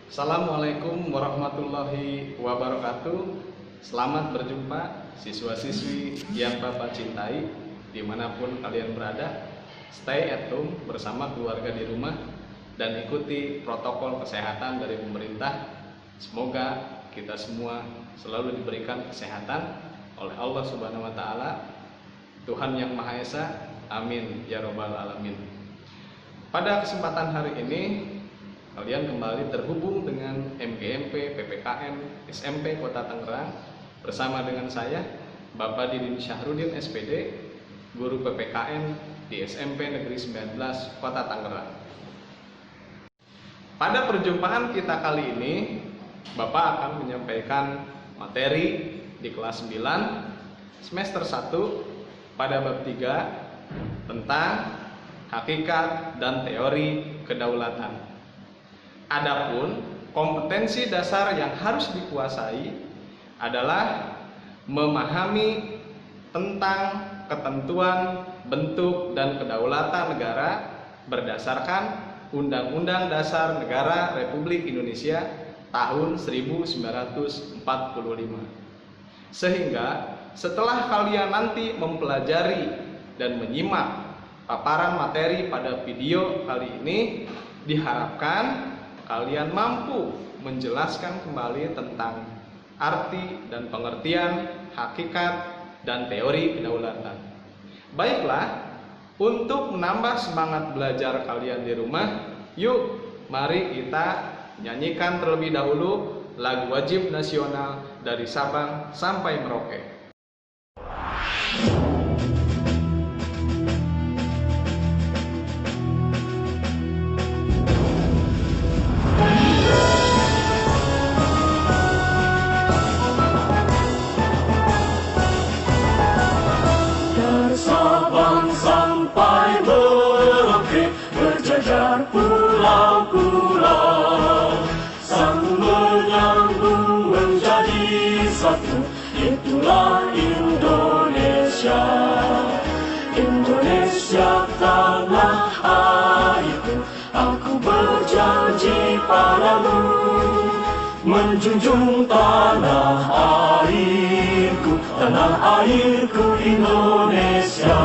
Assalamualaikum warahmatullahi wabarakatuh. Selamat berjumpa siswa-siswi yang Bapak cintai dimanapun kalian berada. Stay at home bersama keluarga di rumah dan ikuti protokol kesehatan dari pemerintah. Semoga kita semua selalu diberikan kesehatan oleh Allah Subhanahu wa Ta'ala, Tuhan yang Maha Esa. Amin ya Rabbal Alamin. Pada kesempatan hari ini kalian kembali terhubung dengan MGMP PPKN SMP Kota Tangerang bersama dengan saya Bapak Didin Syahrudin SPD, guru PPKN di SMP Negeri 19 Kota Tangerang. Pada perjumpaan kita kali ini, Bapak akan menyampaikan materi di kelas 9 semester 1 pada bab 3 tentang hakikat dan teori kedaulatan. Adapun kompetensi dasar yang harus dikuasai adalah memahami tentang ketentuan bentuk dan kedaulatan negara berdasarkan Undang-Undang Dasar Negara Republik Indonesia tahun 1945. Sehingga setelah kalian nanti mempelajari dan menyimak paparan materi pada video kali ini, diharapkan kalian mampu menjelaskan kembali tentang arti dan pengertian hakikat dan teori kedaulatan. Baiklah, untuk menambah semangat belajar kalian di rumah, yuk mari kita nyanyikan terlebih dahulu lagu wajib nasional dari Sabang sampai Merauke. Pulau-pulau sang menyambung menjadi satu, itulah Indonesia. Indonesia tanah airku, aku berjanji padamu menjunjung tanah airku Indonesia.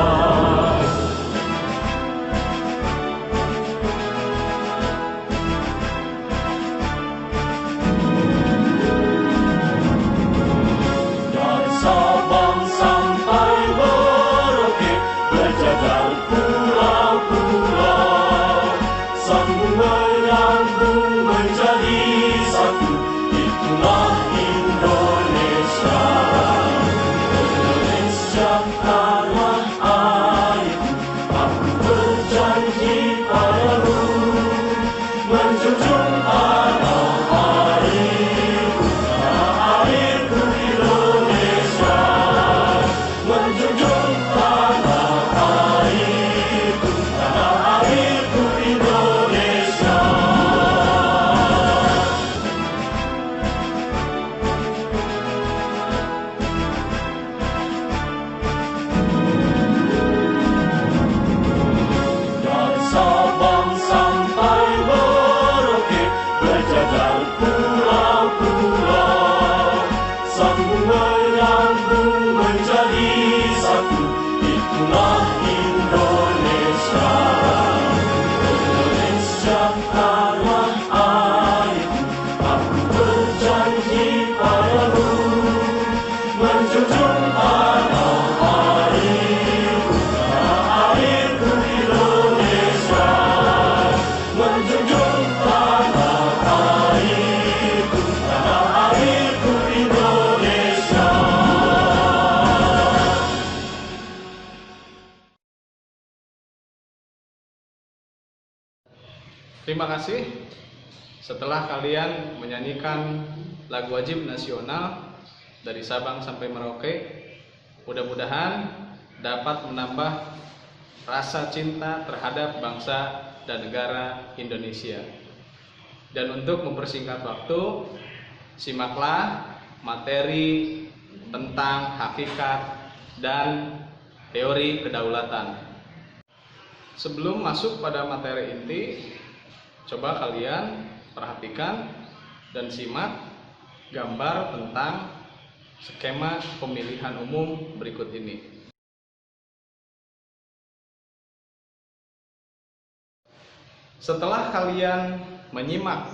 Terima kasih. Setelah kalian menyanyikan lagu wajib nasional dari Sabang sampai Merauke, mudah-mudahan dapat menambah rasa cinta terhadap bangsa dan negara Indonesia. Dan untuk mempersingkat waktu, simaklah materi tentang hakikat dan teori kedaulatan. Sebelum masuk pada materi inti, coba kalian perhatikan dan simak gambar tentang skema pemilihan umum berikut ini. Setelah kalian menyimak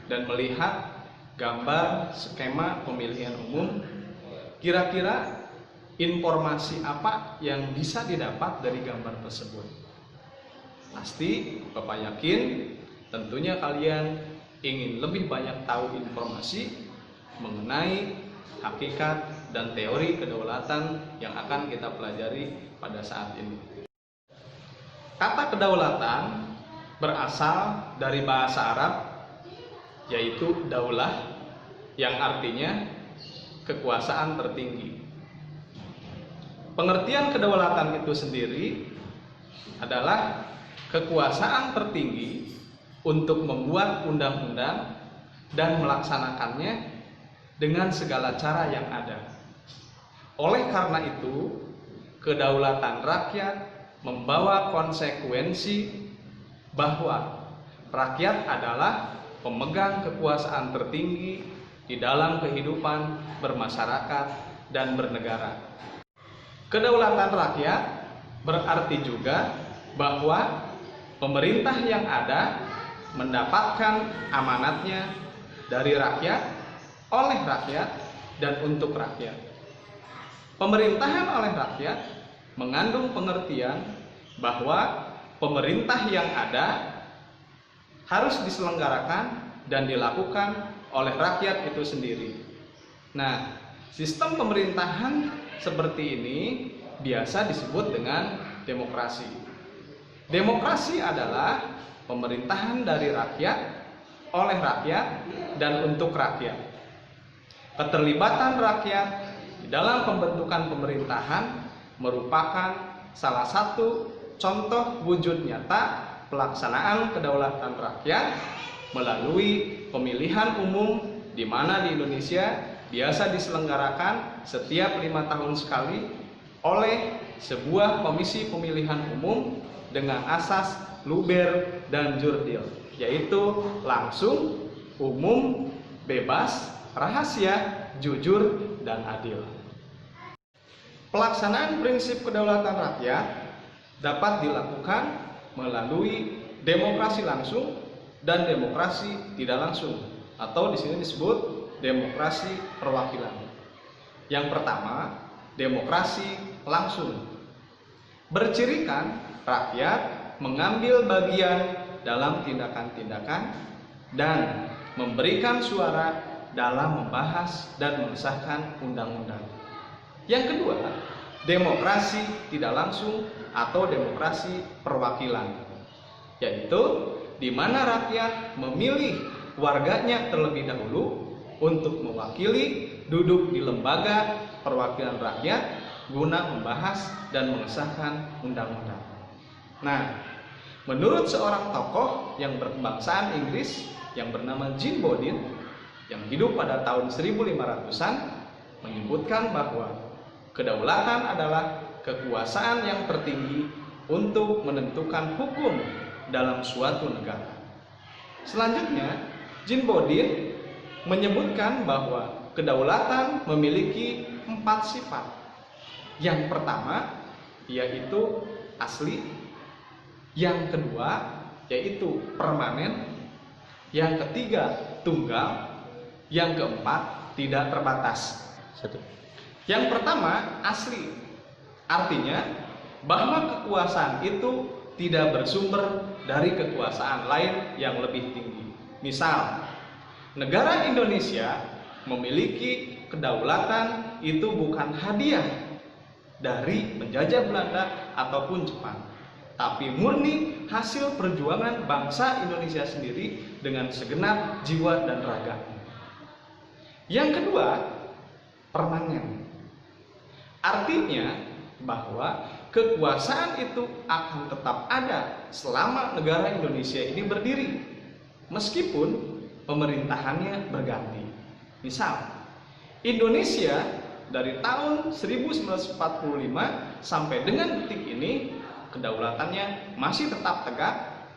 dan melihat gambar skema pemilihan umum, kira-kira informasi apa yang bisa didapat dari gambar tersebut? Pasti Bapak yakin tentunya kalian ingin lebih banyak tahu informasi mengenai hakikat dan teori kedaulatan yang akan kita pelajari pada saat ini. Kata kedaulatan berasal dari bahasa Arab yaitu daulah yang artinya kekuasaan tertinggi. Pengertian kedaulatan itu sendiri adalah kekuasaan tertinggi untuk membuat undang-undang dan melaksanakannya dengan segala cara yang ada. Oleh karena itu, kedaulatan rakyat membawa konsekuensi bahwa rakyat adalah pemegang kekuasaan tertinggi di dalam kehidupan bermasyarakat dan bernegara. Kedaulatan rakyat berarti juga bahwa pemerintah yang ada mendapatkan amanatnya dari rakyat, oleh rakyat, dan untuk rakyat. Pemerintahan oleh rakyat mengandung pengertian bahwa pemerintah yang ada harus diselenggarakan dan dilakukan oleh rakyat itu sendiri. Nah, sistem pemerintahan seperti ini biasa disebut dengan demokrasi. Demokrasi adalah pemerintahan dari rakyat, oleh rakyat, dan untuk rakyat. Keterlibatan rakyat di dalam pembentukan pemerintahan merupakan salah satu contoh wujud nyata pelaksanaan kedaulatan rakyat melalui pemilihan umum di mana di Indonesia biasa diselenggarakan setiap 5 tahun sekali oleh sebuah komisi pemilihan umum dengan asas luber dan jurdil, yaitu langsung, umum, bebas, rahasia, jujur, dan adil. Pelaksanaan prinsip kedaulatan rakyat dapat dilakukan melalui demokrasi langsung dan demokrasi tidak langsung, atau di sini disebut demokrasi perwakilan. Yang pertama, demokrasi langsung. Bercirikan rakyat mengambil bagian dalam tindakan-tindakan dan memberikan suara dalam membahas dan mengesahkan undang-undang. Yang kedua, demokrasi tidak langsung atau demokrasi perwakilan, yaitu di mana rakyat memilih warganya terlebih dahulu untuk mewakili duduk di lembaga perwakilan rakyat guna membahas dan mengesahkan undang-undang. Nah, menurut seorang tokoh yang berkebangsaan Inggris yang bernama Jean Bodin yang hidup pada tahun 1500-an menyebutkan bahwa kedaulatan adalah kekuasaan yang tertinggi untuk menentukan hukum dalam suatu negara. Selanjutnya, Jean Bodin menyebutkan bahwa kedaulatan memiliki 4 sifat. Yang pertama yaitu asli, yang kedua yaitu permanen, yang ketiga tunggal, yang keempat tidak terbatas. Yang pertama asli, artinya bahwa kekuasaan itu tidak bersumber dari kekuasaan lain yang lebih tinggi. Misal, negara Indonesia memiliki kedaulatan itu bukan hadiah dari penjajah Belanda ataupun Jepang, tapi murni hasil perjuangan bangsa Indonesia sendiri dengan segenap jiwa dan raga. Yang kedua, permanen. Artinya bahwa kekuasaan itu akan tetap ada selama negara Indonesia ini berdiri, meskipun pemerintahannya berganti. Misal, Indonesia dari tahun 1945 sampai dengan detik ini kedaulatannya masih tetap tegak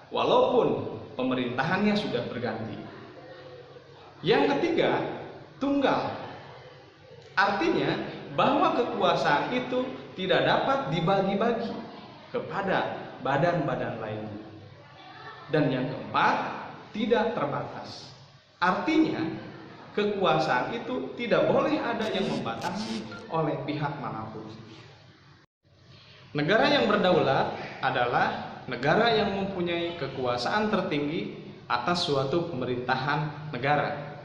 walaupun pemerintahannya sudah berganti. Yang ketiga, tunggal. Artinya bahwa kekuasaan itu tidak dapat dibagi-bagi kepada badan-badan lainnya. Dan yang keempat, tidak terbatas. Artinya kekuasaan itu tidak boleh ada yang membatasi oleh pihak manapun. Negara yang berdaulat adalah negara yang mempunyai kekuasaan tertinggi atas suatu pemerintahan negara.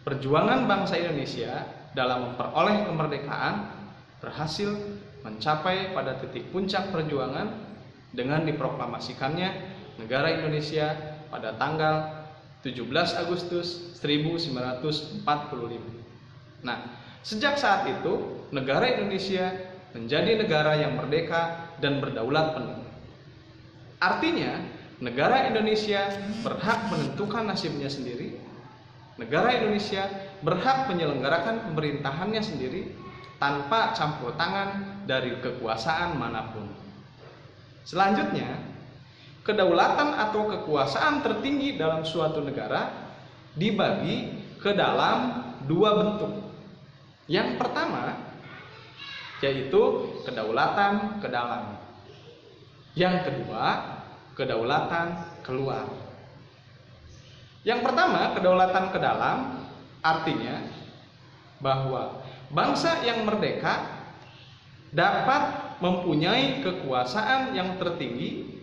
Perjuangan bangsa Indonesia dalam memperoleh kemerdekaan berhasil mencapai pada titik puncak perjuangan dengan diproklamasikannya negara Indonesia pada tanggal 17 Agustus 1945. Nah, sejak saat itu negara Indonesia menjadi negara yang merdeka dan berdaulat penuh. Artinya, negara Indonesia berhak menentukan nasibnya sendiri. Negara Indonesia berhak menyelenggarakan pemerintahannya sendiri tanpa campur tangan dari kekuasaan manapun. Selanjutnya, kedaulatan atau kekuasaan tertinggi dalam suatu negara dibagi ke dalam dua bentuk. Yang pertama yaitu kedaulatan ke dalam. Yang kedua, kedaulatan keluar. Yang pertama, kedaulatan ke dalam artinya bahwa bangsa yang merdeka dapat mempunyai kekuasaan yang tertinggi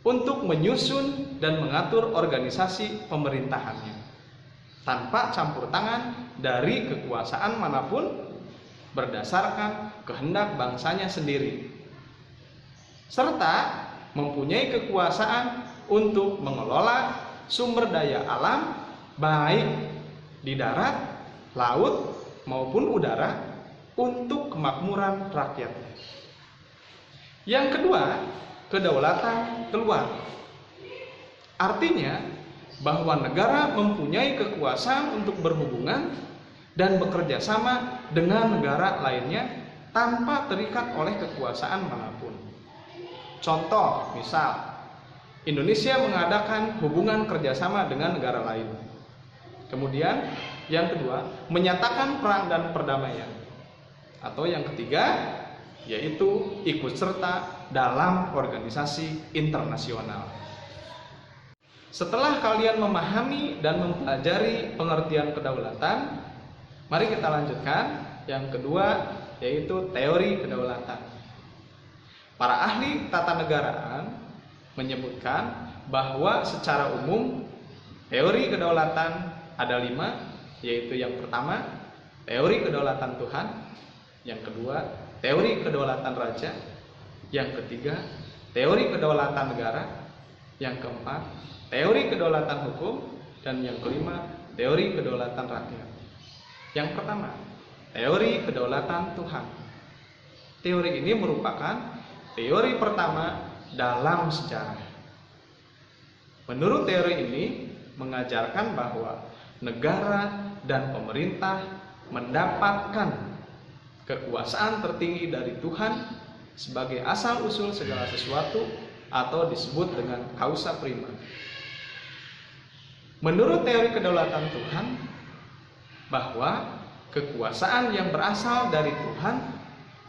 untuk menyusun dan mengatur organisasi pemerintahannya tanpa campur tangan dari kekuasaan manapun berdasarkan kehendak bangsanya sendiri, serta mempunyai kekuasaan untuk mengelola sumber daya alam baik di darat, laut maupun udara untuk kemakmuran rakyatnya. Yang kedua, kedaulatan keluar. Artinya bahwa negara mempunyai kekuasaan untuk berhubungan dan bekerja sama dengan negara lainnya tanpa terikat oleh kekuasaan manapun. Contoh, misal Indonesia mengadakan hubungan kerjasama dengan negara lain. Kemudian yang kedua, menyatakan perang dan perdamaian. Atau yang ketiga, yaitu ikut serta dalam organisasi internasional. Setelah kalian memahami dan mempelajari pengertian kedaulatan, mari kita lanjutkan. Yang kedua yaitu teori kedaulatan. Para ahli tata negaraan menyebutkan bahwa secara umum teori kedaulatan ada 5, yaitu yang pertama teori kedaulatan Tuhan, yang kedua teori kedaulatan raja, yang ketiga teori kedaulatan negara, yang keempat teori kedaulatan hukum, dan yang kelima teori kedaulatan rakyat. Yang pertama, teori kedaulatan Tuhan. Teori ini merupakan teori pertama dalam sejarah. Menurut teori ini mengajarkan bahwa negara dan pemerintah mendapatkan kekuasaan tertinggi dari Tuhan sebagai asal-usul segala sesuatu atau disebut dengan causa prima. Menurut teori kedaulatan Tuhan, bahwa kekuasaan yang berasal dari Tuhan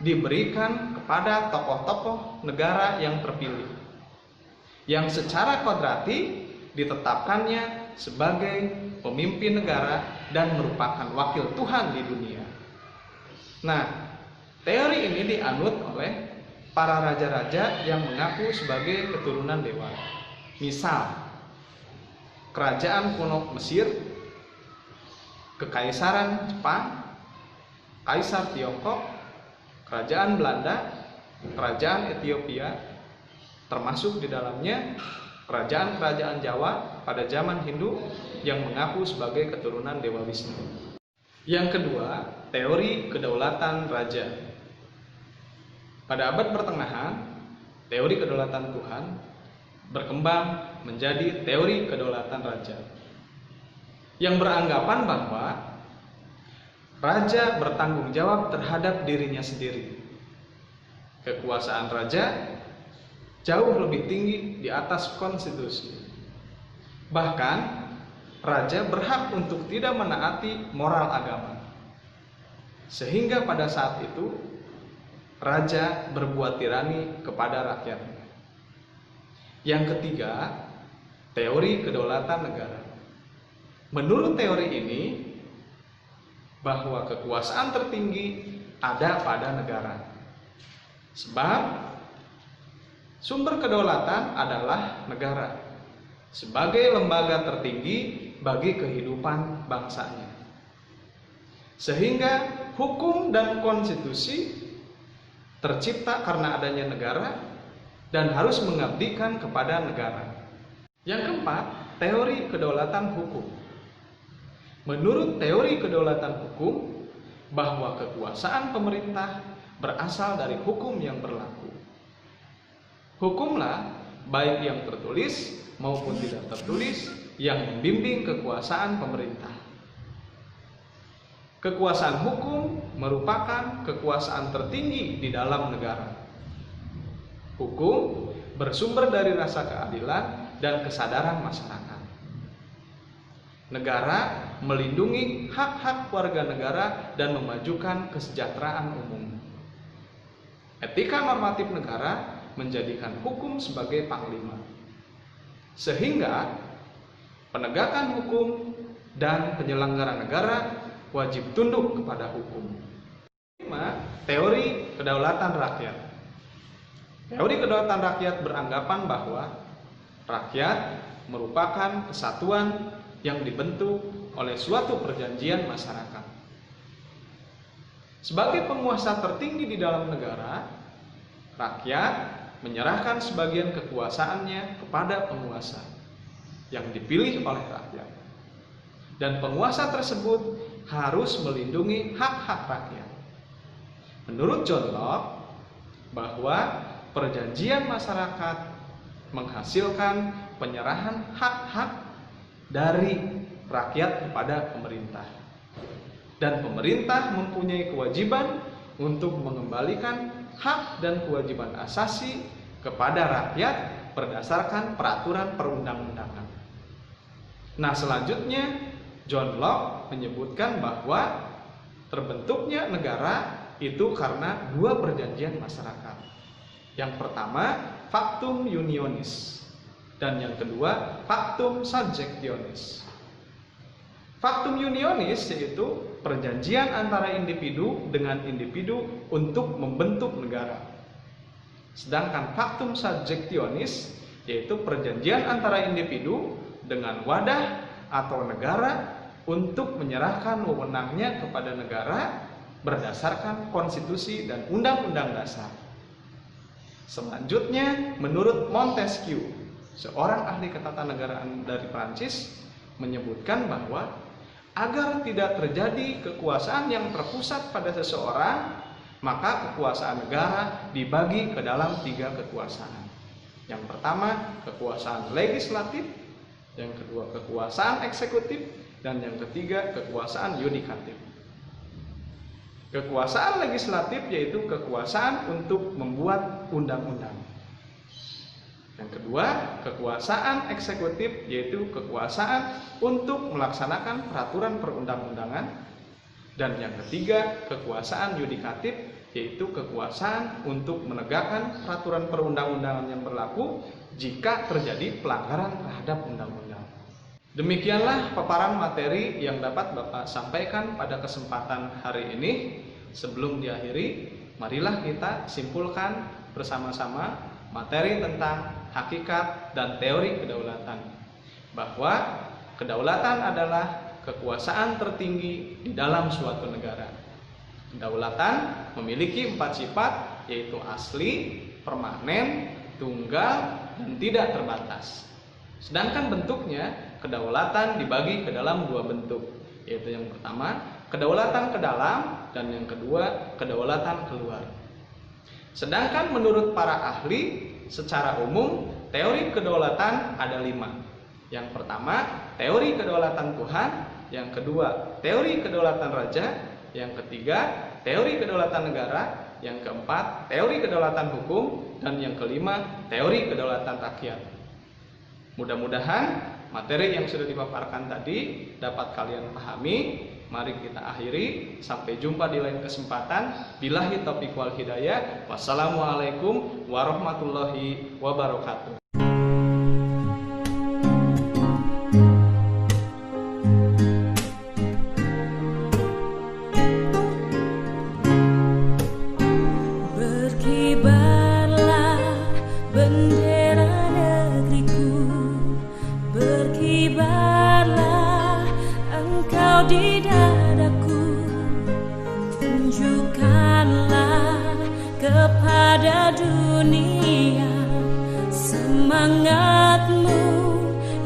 diberikan kepada tokoh-tokoh negara yang terpilih, yang secara kodrati ditetapkannya sebagai pemimpin negara dan merupakan wakil Tuhan di dunia. Nah, teori ini dianut oleh para raja-raja yang mengaku sebagai keturunan dewa. Misal, kerajaan kuno Mesir, Kekaisaran Jepang, Kaisar Tiongkok, Kerajaan Belanda, Kerajaan Ethiopia, termasuk di dalamnya kerajaan-kerajaan Jawa pada zaman Hindu yang mengaku sebagai keturunan Dewa Wisnu. Yang kedua, teori kedaulatan raja. Pada abad pertengahan, teori kedaulatan Tuhan berkembang menjadi teori kedaulatan raja, yang beranggapan bahwa raja bertanggung jawab terhadap dirinya sendiri. Kekuasaan raja jauh lebih tinggi di atas konstitusi. Bahkan, raja berhak untuk tidak menaati moral agama. Sehingga pada saat itu, raja berbuat tirani kepada rakyatnya. Yang ketiga, teori kedaulatan negara. Menurut teori ini, bahwa kekuasaan tertinggi ada pada negara. Sebab sumber kedaulatan adalah negara sebagai lembaga tertinggi bagi kehidupan bangsanya. Sehingga hukum dan konstitusi tercipta karena adanya negara dan harus mengabdikan kepada negara. Yang keempat, teori kedaulatan hukum. Menurut teori kedaulatan hukum, bahwa kekuasaan pemerintah berasal dari hukum yang berlaku. Hukumlah, baik yang tertulis maupun tidak tertulis, yang membimbing kekuasaan pemerintah. Kekuasaan hukum merupakan kekuasaan tertinggi di dalam negara. Hukum bersumber dari rasa keadilan dan kesadaran masyarakat. Negara melindungi hak-hak warga negara dan memajukan kesejahteraan umum. Etika normatif negara menjadikan hukum sebagai panglima. Sehingga penegakan hukum dan penyelenggara negara wajib tunduk kepada hukum. 5. Teori kedaulatan rakyat. Teori kedaulatan rakyat beranggapan bahwa rakyat merupakan kesatuan yang dibentuk oleh suatu perjanjian masyarakat. Sebagai penguasa tertinggi di dalam negara, rakyat menyerahkan sebagian kekuasaannya kepada penguasa yang dipilih oleh rakyat. Dan penguasa tersebut harus melindungi hak-hak rakyat. Menurut John Locke, bahwa perjanjian masyarakat menghasilkan penyerahan hak-hak dari rakyat kepada pemerintah. Dan pemerintah mempunyai kewajiban untuk mengembalikan hak dan kewajiban asasi kepada rakyat berdasarkan peraturan perundang-undangan. Nah, selanjutnya John Locke menyebutkan bahwa terbentuknya negara itu karena dua perjanjian masyarakat. Yang pertama, factum unionis, dan yang kedua, factum subjectionis. Factum unionis yaitu perjanjian antara individu dengan individu untuk membentuk negara. Sedangkan factum subjectionis yaitu perjanjian antara individu dengan wadah atau negara untuk menyerahkan wewenangnya kepada negara berdasarkan konstitusi dan undang-undang dasar. Selanjutnya, menurut Montesquieu, seorang ahli ketatanegaraan dari Prancis, menyebutkan bahwa agar tidak terjadi kekuasaan yang terpusat pada seseorang, maka kekuasaan negara dibagi ke dalam 3 kekuasaan. Yang pertama, kekuasaan legislatif, yang kedua kekuasaan eksekutif, dan yang ketiga kekuasaan yudikatif. Kekuasaan legislatif yaitu kekuasaan untuk membuat undang-undang. Yang kedua, kekuasaan eksekutif yaitu kekuasaan untuk melaksanakan peraturan perundang-undangan. Dan yang ketiga, kekuasaan yudikatif yaitu kekuasaan untuk menegakkan peraturan perundang-undangan yang berlaku jika terjadi pelanggaran terhadap undang-undang. Demikianlah paparan materi yang dapat Bapak sampaikan pada kesempatan hari ini. Sebelum diakhiri, marilah kita simpulkan bersama-sama materi tentang hakikat dan teori kedaulatan. Bahwa kedaulatan adalah kekuasaan tertinggi di dalam suatu negara. Kedaulatan memiliki 4 sifat, yaitu asli, permanen, tunggal, dan tidak terbatas. Sedangkan bentuknya, kedaulatan dibagi ke dalam 2 bentuk, yaitu yang pertama, kedaulatan ke dalam, dan yang kedua, kedaulatan keluar. Sedangkan menurut para ahli, secara umum, teori kedaulatan ada 5. Yang pertama, teori kedaulatan Tuhan. Yang kedua, teori kedaulatan raja. Yang ketiga, teori kedaulatan negara. Yang keempat, teori kedaulatan hukum. Dan yang kelima, teori kedaulatan rakyat. Mudah-mudahan materi yang sudah dipaparkan tadi dapat kalian pahami. Mari kita akhiri. Sampai jumpa di lain kesempatan. Billahi taufiq wal hidayah. Wassalamualaikum warahmatullahi wabarakatuh. Berkibarlah bendera negeriku, berkibarlah engkau di dadaku. Tunjukkanlah kepada dunia semangatmu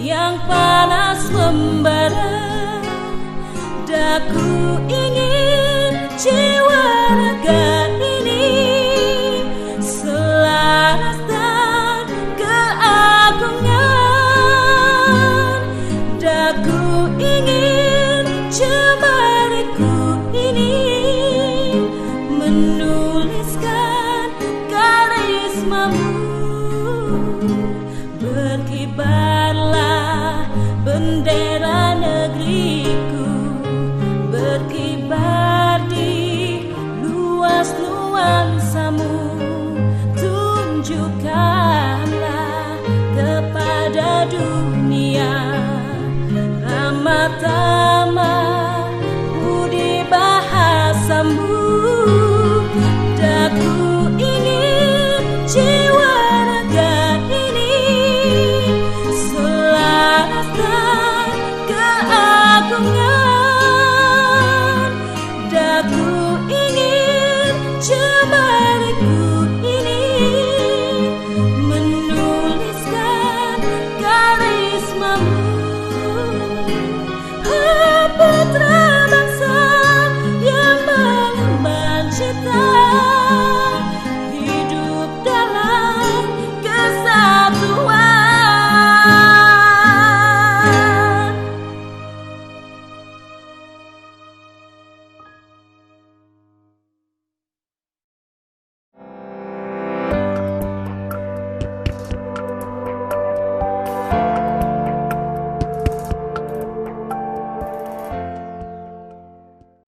yang panas membara. Daku ingin jiwa raga ini selaras dan keagungan. Daku ingin jemariku ini menuliskan karismamu. Berkibarlah bendera negeriku, berkibar di luas nuansamu. Tunjukkanlah kepada dunia rahmatan